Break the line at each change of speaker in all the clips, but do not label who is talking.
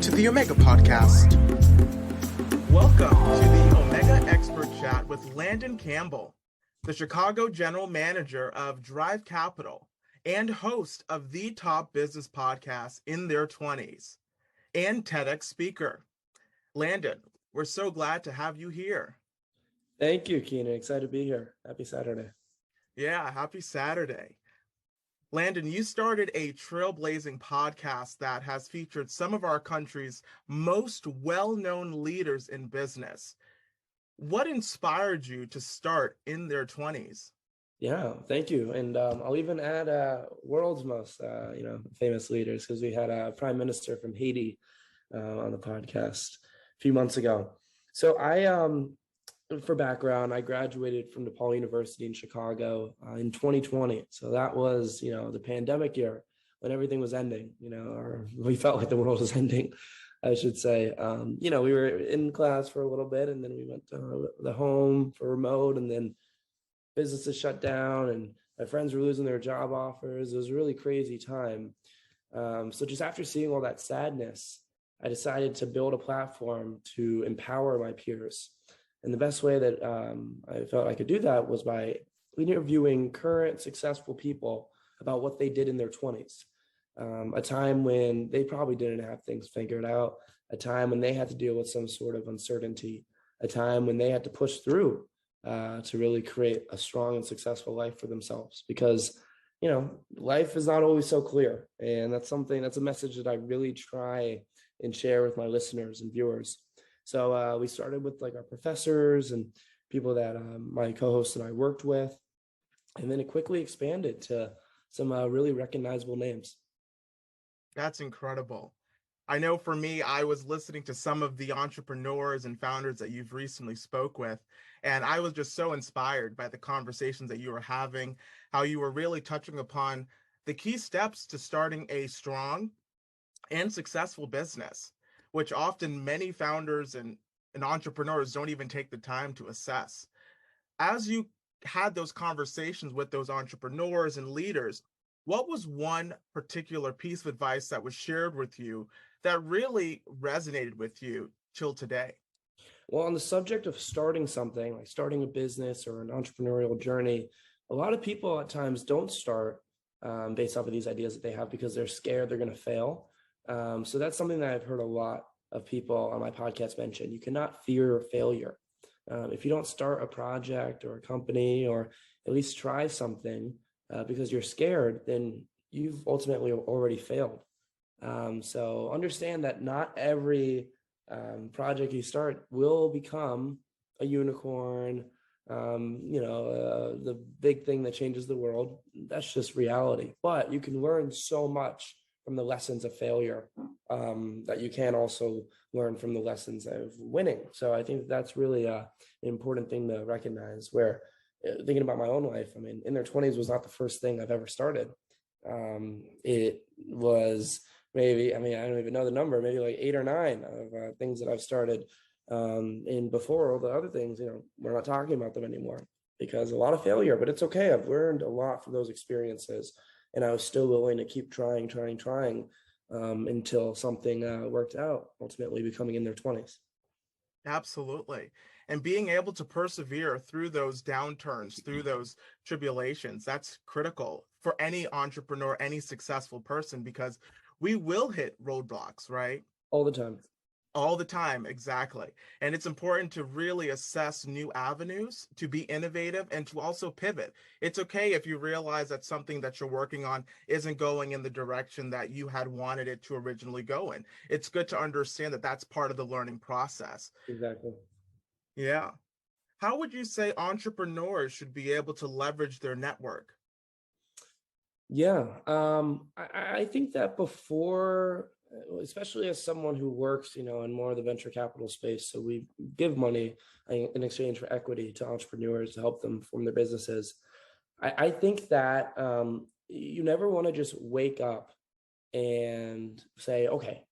to the Omega Podcast. Welcome to the Omega Expert Chat with Landon Campbell, the Chicago General Manager of Drive Capital and host of the top business podcast in their 20s, and TEDx speaker. Landon, we're so glad to have you here.
Thank you, Keenan. Excited to be here. Happy Saturday.
Yeah, happy Saturday. Landon, you started a trailblazing podcast that has featured some of our country's most well-known leaders in business. What inspired you to start in their 20s?
Yeah, thank you. And I'll even add world's most, famous leaders, because we had a prime minister from Haiti on the podcast a few months ago. So for background, I graduated from DePaul University in Chicago in 2020. So that was, the pandemic year when everything was ending, or we felt like the world was ending, I should say. We were in class for a little bit, and then we went to the home for remote, and then businesses shut down, and my friends were losing their job offers. It was a really crazy time. So just after seeing all that sadness, I decided to build a platform to empower my peers. And the best way that I felt I could do that was by interviewing current successful people about what they did in their 20s, a time when they probably didn't have things figured out, a time when they had to deal with some sort of uncertainty, a time when they had to push through to really create a strong and successful life for themselves. Because, life is not always so clear. And that's a message that I really try and share with my listeners and viewers. So we started with our professors and people that my co-host and I worked with, and then it quickly expanded to some really recognizable names.
That's incredible. I know for me, I was listening to some of the entrepreneurs and founders that you've recently spoke with, and I was just so inspired by the conversations that you were having, how you were really touching upon the key steps to starting a strong and successful business, which often many founders and entrepreneurs don't even take the time to assess. As you had those conversations with those entrepreneurs and leaders, what was one particular piece of advice that was shared with you that really resonated with you till today?
Well, on the subject of starting something, like starting a business or an entrepreneurial journey, a lot of people at times don't start based off of these ideas that they have because they're scared they're going to fail. So that's something that I've heard a lot of people on my podcast mention. You cannot fear failure. If you don't start a project or a company, or at least try something because you're scared, then you've ultimately already failed. So understand that not every project you start will become a unicorn, the big thing that changes the world. That's just reality. But you can learn so much from the lessons of failure that you can also learn from the lessons of winning. So I think that's really an important thing to recognize, where thinking about my own life, in their 20s was not the first thing I've ever started. It was maybe, I don't even know the number, maybe like 8 or 9 of things that I've started. And before all the other things, we're not talking about them anymore because a lot of failure, but it's okay. I've learned a lot from those experiences. And I was still willing to keep trying until something worked out, ultimately becoming in their 20s.
Absolutely. And being able to persevere through those downturns, through those tribulations, that's critical for any entrepreneur, any successful person, because we will hit roadblocks, right?
All the time.
All the time, exactly. And it's important to really assess new avenues, to be innovative, and to also pivot. It's okay if you realize that something that you're working on isn't going in the direction that you had wanted it to originally go in. It's good to understand that that's part of the learning process.
Exactly.
Yeah. How would you say entrepreneurs should be able to leverage their network?
Yeah, I think that before, especially as someone who works, in more of the venture capital space, so we give money in exchange for equity to entrepreneurs to help them form their businesses. I think that you never want to just wake up and say, okay,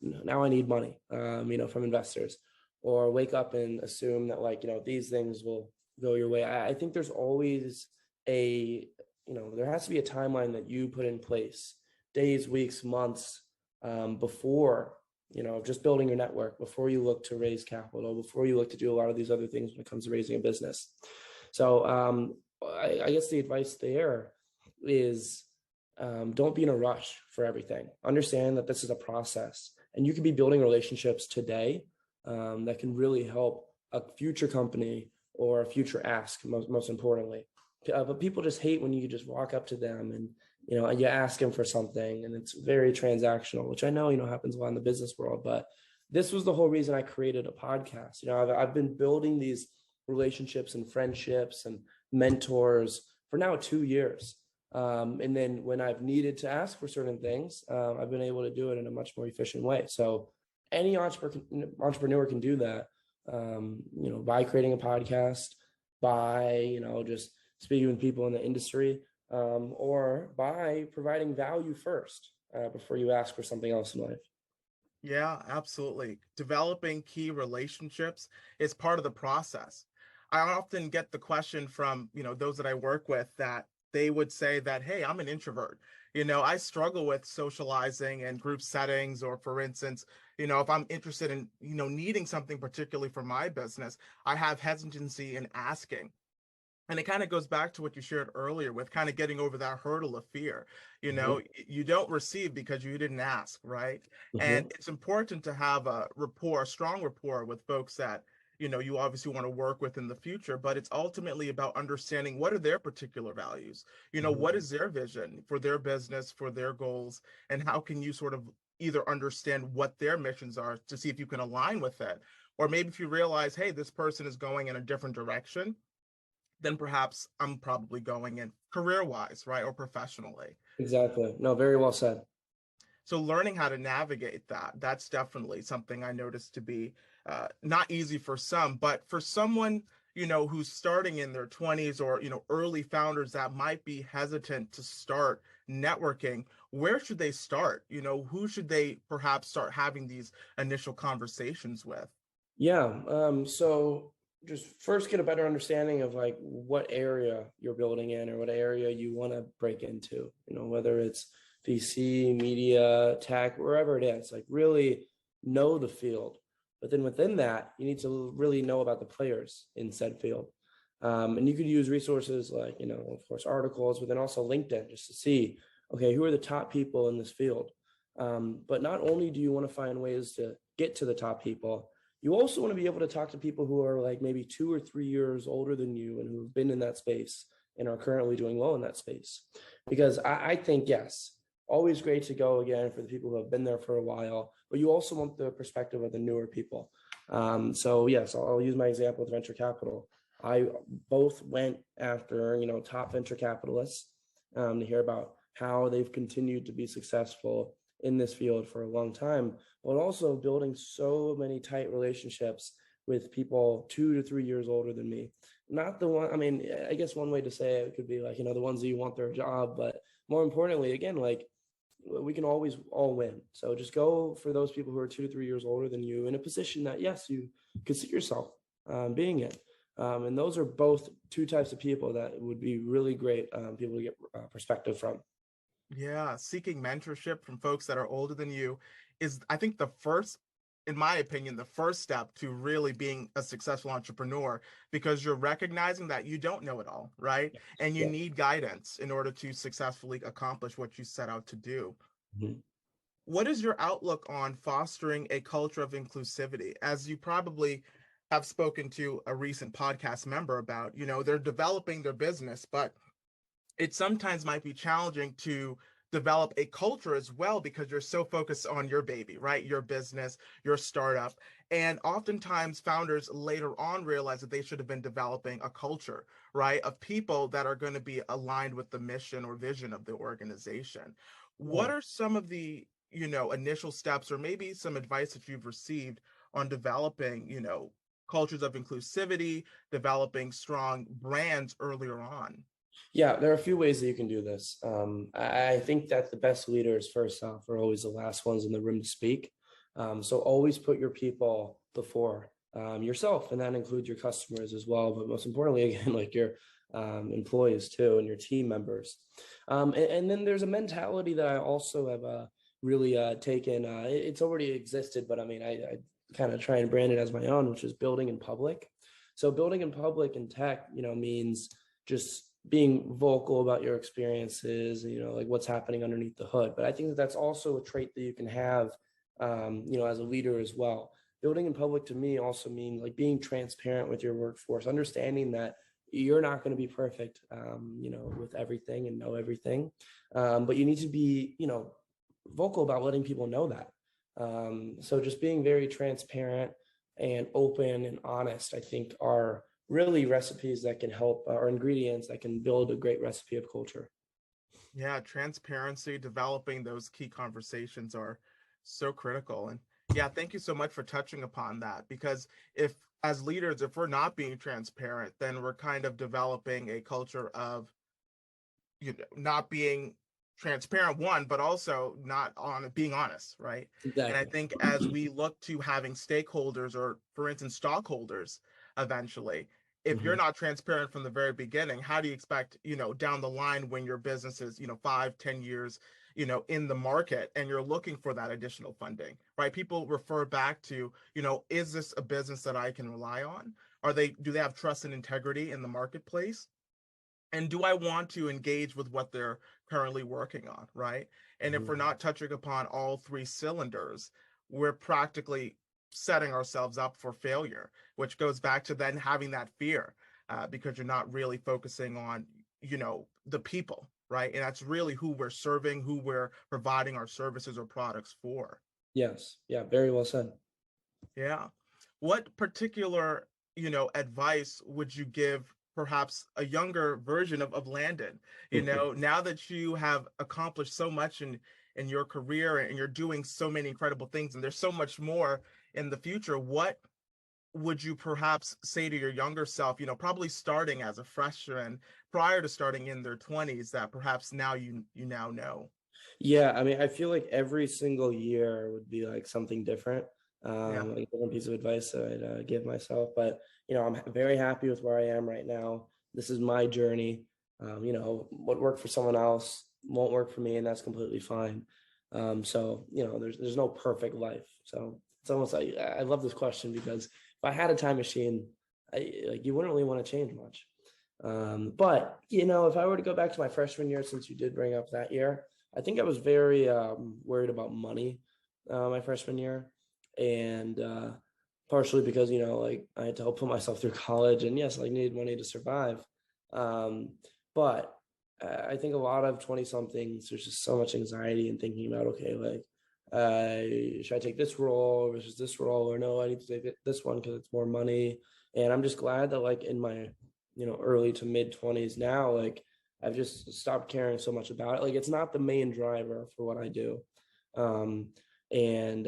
now I need money, from investors, or wake up and assume that these things will go your way. I think there's always there has to be a timeline that you put in place, days, weeks, months, before just building your network before you look to raise capital, before you look to do a lot of these other things when it comes to raising a business. So I guess the advice there is don't be in a rush for everything. Understand that this is a process, and you could be building relationships today that can really help a future company or a future ask, most importantly. But people just hate when you just walk up to them and you ask them for something, and it's very transactional, which I know happens a lot in the business world. But this was the whole reason I created a podcast. I've been building these relationships and friendships and mentors for now 2 years. And then when I've needed to ask for certain things, I've been able to do it in a much more efficient way. So any entrepreneur can do that, by creating a podcast, by, just speaking with people in the industry, or by providing value first before you ask for something else in life.
Yeah, absolutely. Developing key relationships is part of the process. I often get the question from, those that I work with that they would say that, hey, I'm an introvert. I struggle with socializing in group settings, or for instance, if I'm interested in, needing something particularly for my business, I have hesitancy in asking. And it kind of goes back to what you shared earlier with kind of getting over that hurdle of fear.
Mm-hmm.
You don't receive because you didn't ask, right? And
Mm-hmm.
it's important to have a strong rapport with folks that, you obviously want to work with in the future, but it's ultimately about understanding what are their particular values. What
Mm-hmm.
is their vision for their business, for their goals, and how can you sort of either understand what their missions are to see if you can align with it, or maybe if you realize, hey, this person is going in a different direction, then perhaps I'm probably going in career wise, right? Or professionally.
Exactly. No, very well said.
So learning how to navigate that, that's definitely something I noticed to be not easy for some, but for someone, who's starting in their 20s, or, early founders that might be hesitant to start networking, where should they start? Who should they perhaps start having these initial conversations with?
Yeah. So just first get a better understanding of like what area you're building in or what area you want to break into, whether it's VC, media, tech, wherever it is, like really know the field. But then within that, you need to really know about the players in said field. And you could use resources like, of course, articles, but then also LinkedIn just to see, okay, who are the top people in this field? But not only do you want to find ways to get to the top people, you also want to be able to talk to people who are like maybe 2 or 3 years older than you and who've been in that space and are currently doing well in that space. Because I think, yes, always great to go again for the people who have been there for a while, but you also want the perspective of the newer people. So yes, I'll use my example with venture capital. I both went after, top venture capitalists to hear about how they've continued to be successful in this field for a long time, but also building so many tight relationships with people 2 to 3 years older than me. Not the one, I mean, I guess one way to say it could be like, the ones that you want their job, but more importantly, again, like we can always all win. So just go for those people who are 2 to 3 years older than you in a position that, yes, you could see yourself being in. And those are both two types of people that would be really great people to get perspective from.
Yeah, seeking mentorship from folks that are older than you is, I think, in my opinion, the first step to really being a successful entrepreneur, because you're recognizing that you don't know it all, right? And you
Yeah.
need guidance in order to successfully accomplish what you set out to do.
Mhm.
What is your outlook on fostering a culture of inclusivity? As you probably have spoken to a recent podcast member about, they're developing their business, but it sometimes might be challenging to develop a culture as well because you're so focused on your baby, right? Your business, your startup. And oftentimes founders later on realize that they should have been developing a culture, right? Of people that are going to be aligned with the mission or vision of the organization.
Yeah.
What are some of the, initial steps or maybe some advice that you've received on developing, cultures of inclusivity, developing strong brands earlier on?
Yeah, there are a few ways that you can do this. I think that the best leaders, first off, are always the last ones in the room to speak. So always put your people before yourself, and that includes your customers as well. But most importantly, again, like your employees too, and your team members. And then there's a mentality that I also have really taken. It's already existed, but I mean, I kind of try and brand it as my own, which is building in public. So building in public in tech, means just being vocal about your experiences, like what's happening underneath the hood. But I think that that's also a trait that you can have, as a leader as well. Building in public to me also means like being transparent with your workforce, understanding that you're not going to be perfect, with everything and know everything. But you need to be, vocal about letting people know that. So just being very transparent and open and honest, I think, are really recipes that can help, or ingredients that can build a great recipe of culture.
Yeah, transparency, developing those key conversations are so critical. And yeah, thank you so much for touching upon that because if as leaders, if we're not being transparent, then we're kind of developing a culture of not being transparent one, but also not on being honest, right? And I
Exactly.
think as we look to having stakeholders or for instance stockholders eventually, if you're
Mhm.
not transparent from the very beginning, how do you expect, down the line when your business is, 5, 10 years, in the market and you're looking for that additional funding, right? People refer back to, is this a business that I can rely on? Do they have trust and integrity in the marketplace? And do I want to engage with what they're currently working on, right? And if
Mhm.
we're not touching upon all three cylinders, we're practically setting ourselves up for failure, which goes back to then having that fear because you're not really focusing on, the people, right? And that's really who we're serving, who we're providing our services or products for.
Yes. Yeah. Very well said.
Yeah. What particular, advice would you give perhaps a younger version of Landon? Now that you have accomplished so much in your career and you're doing so many incredible things and there's so much more in the future, what would you perhaps say to your younger self, probably starting as a freshman prior to starting in their 20s that perhaps now you now know?
Yeah, I mean, I feel like every single year would be like something different,
Yeah.
like a different piece of advice that I'd give myself. But I'm very happy with where I am right now. This is my journey. What worked for someone else won't work for me, and that's completely fine. So there's no perfect life. So it's almost like I love this question because if I had a time machine, you wouldn't really want to change much. But if I were to go back to my freshman year, since you did bring up that year. I think I was very worried about money my freshman year, and partially because like I had to help put myself through college, and yes, I needed money to survive. Um, but I think a lot of 20 somethings, there's just so much anxiety and thinking about, okay, like should I take this role versus this role, or no, I need to take this one because it's more money. And I'm just glad that like in my early to mid 20s now, like I've just stopped caring so much about it. Like it's not the main driver for what I do. Um, and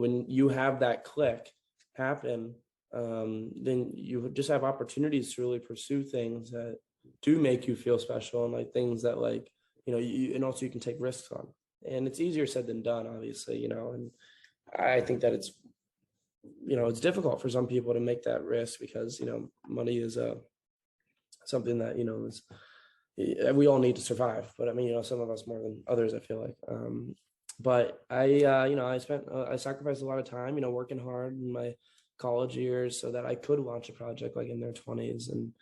when you have that click happen, then you just have opportunities to really pursue things that do make you feel special and like things that like, and also you can take risks on. And it's easier said than done, obviously, and I think that it's difficult for some people to make that risk because, money is something that, is we all need to survive, but I mean, some of us more than others, I feel like. But I sacrificed a lot of time, working hard in my college years so that I could launch a project like in their 20s. And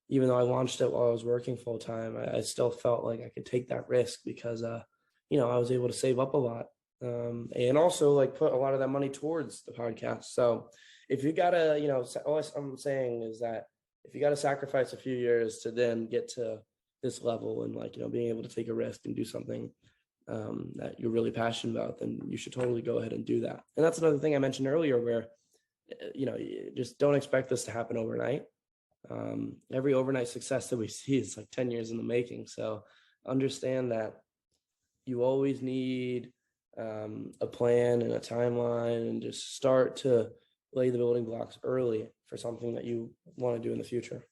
even though I launched it while I was working full time, I still felt like I could take that risk because, I was able to save up a lot. And also like put a lot of that money towards the podcast. So if you gotta, all I'm saying is that if you got to sacrifice a few years to then get to this level and like being able to take a risk and do something that you're really passionate about, then you should totally go ahead and do that. And that's another thing I mentioned earlier where you just don't expect this to happen overnight. Every overnight success that we see is like 10 years in the making, so understand that you always need a plan and a timeline and just start to lay the building blocks early for something that you want to do in the future.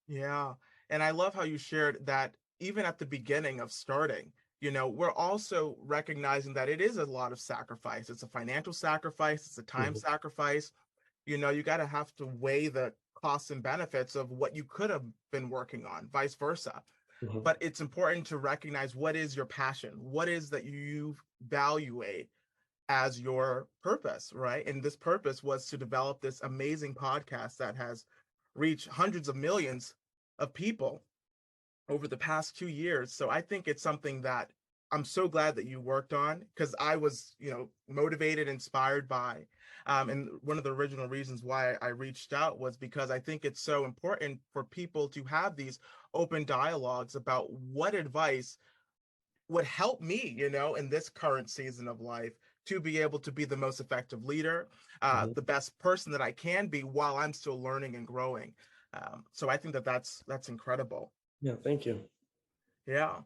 Yeah. And I love how you shared that even at the beginning of starting, we're also recognizing that it is a lot of sacrifice. It's a financial sacrifice, it's a time
Mhm.
sacrifice. You got to have to weigh the costs and benefits of what you could have been working on, vice versa.
Mhm.
but it's important to recognize what is your passion, what is that you evaluate as your purpose, right? And this purpose was to develop this amazing podcast that has reached hundreds of millions of people over the past 2 years. So I think it's something that I'm so glad that you worked on, because I was, motivated, inspired by. And one of the original reasons why I reached out was because I think it's so important for people to have these open dialogues about what advice would help me, in this current season of life, to be able to be the most effective leader,
Mhm.
the best person that I can be while I'm still learning and growing. So I think that that's incredible.
Yeah, thank you.
Yeah.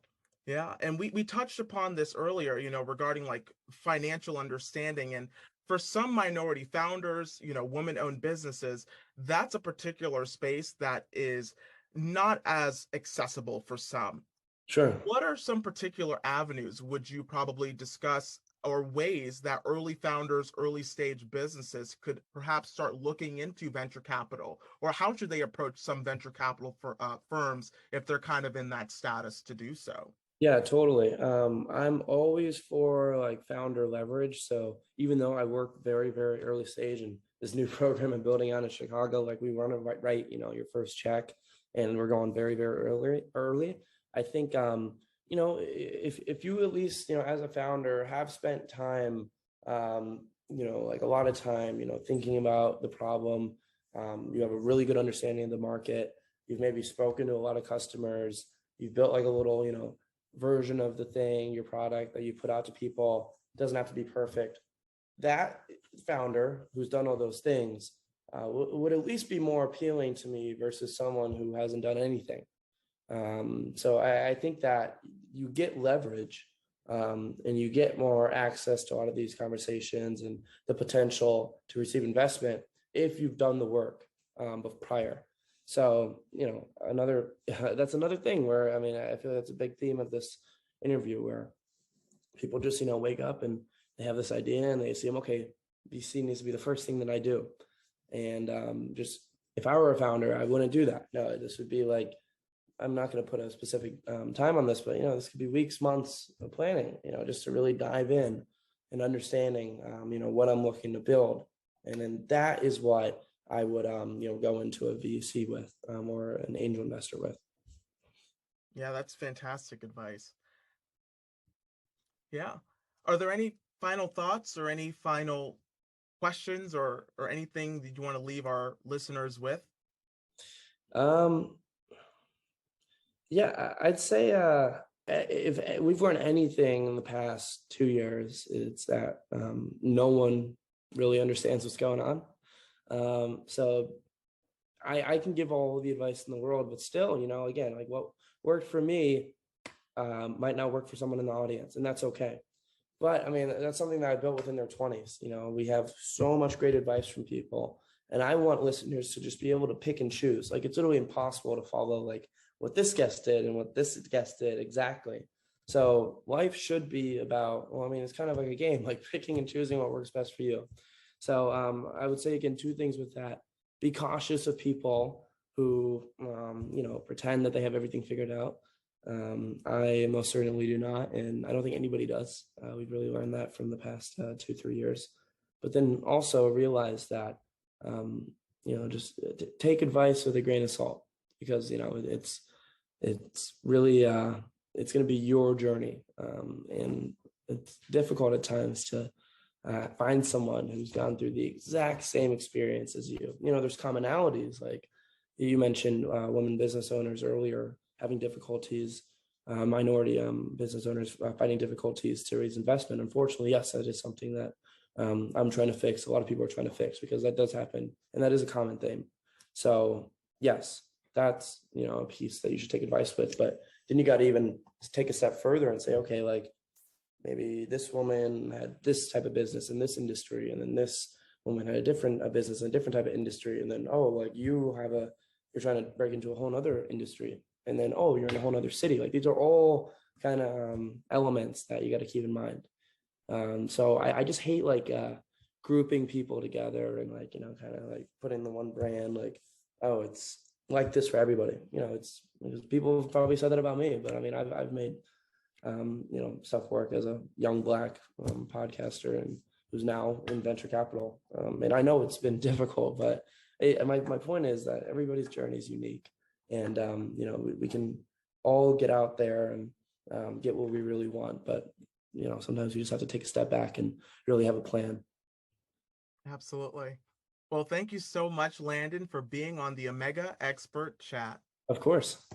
Yeah. And we touched upon this earlier, regarding like financial understanding. And for some minority founders, women-owned businesses, that's a particular space that is not as accessible for some.
Sure.
What are some particular avenues would you probably discuss, or ways that early founders, early stage businesses could perhaps start looking into venture capital, or how should they approach some venture capital for firms if they're kind of in that status to do so?
Yeah, totally. I'm always for like founder leverage. So even though I work very, very early stage and this new program I'm building out in Chicago, like we want to write, your first check, and we're going very, very early. I think, if you at least, as a founder have spent time, like a lot of time, thinking about the problem, you have a really good understanding of the market. You've maybe spoken to a lot of customers. You've built like a little, version of the thing, your product that you put out to people. It doesn't have to be perfect. That founder who's done all those things would at least be more appealing to me versus someone who hasn't done anything. So I think that you get leverage, and you get more access to a lot of these conversations and the potential to receive investment if you've done the work prior. So, another that's another thing where I mean, I feel that's a big theme of this interview where people just, wake up and they have this idea and they see them, okay, VC needs to be the first thing that I do. And just if I were a founder, I wouldn't do that. No, this would be like, I'm not going to put a specific time on this, but this could be weeks, months of planning, just to really dive in and understanding, what I'm looking to build. And then that is what I would, go into a VC with, or an angel investor with.
Yeah, that's fantastic advice. Yeah. Are there any final thoughts or any final questions, or anything that you want to leave our listeners with?
Um, yeah, I'd say if we've learned anything in the past 2 years, it's that no one really understands what's going on. So I can give all the advice in the world, but still, again, like what worked for me might not work for someone in the audience, and that's okay. But I mean, that's something that I built within their 20s. We have so much great advice from people, and I want listeners to just be able to pick and choose. Like it's literally impossible to follow like what this guest did and what this guest did exactly. So life should be about, well, I mean, it's kind of like a game, like picking and choosing what works best for you. So I would say again, two things with that: be cautious of people who pretend that they have everything figured out. I most certainly do not, and I don't think anybody does. We've really learned that from the past 2, 3 years. But then also realize that just take advice with a grain of salt, because it's really it's going to be your journey, and it's difficult at times to find someone who's gone through the exact same experience as you. There's commonalities, like you mentioned women business owners earlier having difficulties, minority business owners finding difficulties to raise investment. Unfortunately, yes, that is something that I'm trying to fix. A lot of people are trying to fix, because that does happen, and that is a common thing. So yes, that's a piece that you should take advice with. But then you got to even take a step further and say, okay, like maybe this woman had this type of business in this industry, and then this woman had a different business in a different type of industry, and then like you're trying to break into a whole other industry, and then you're in a whole other city. Like these are all kind of elements that you got to keep in mind. So I just hate like grouping people together and like kind of like putting the one brand like, oh, it's like this for everybody. It's people have probably said that about me, but I mean, I've made stuff work as a young Black podcaster and who's now in venture capital. And I know it's been difficult, but my point is that everybody's journey is unique, and we can all get out there and get what we really want, but sometimes you just have to take a step back and really have a plan.
Absolutely. Well, thank you so much, Landon, for being on the Omega Expert Chat.
Of course.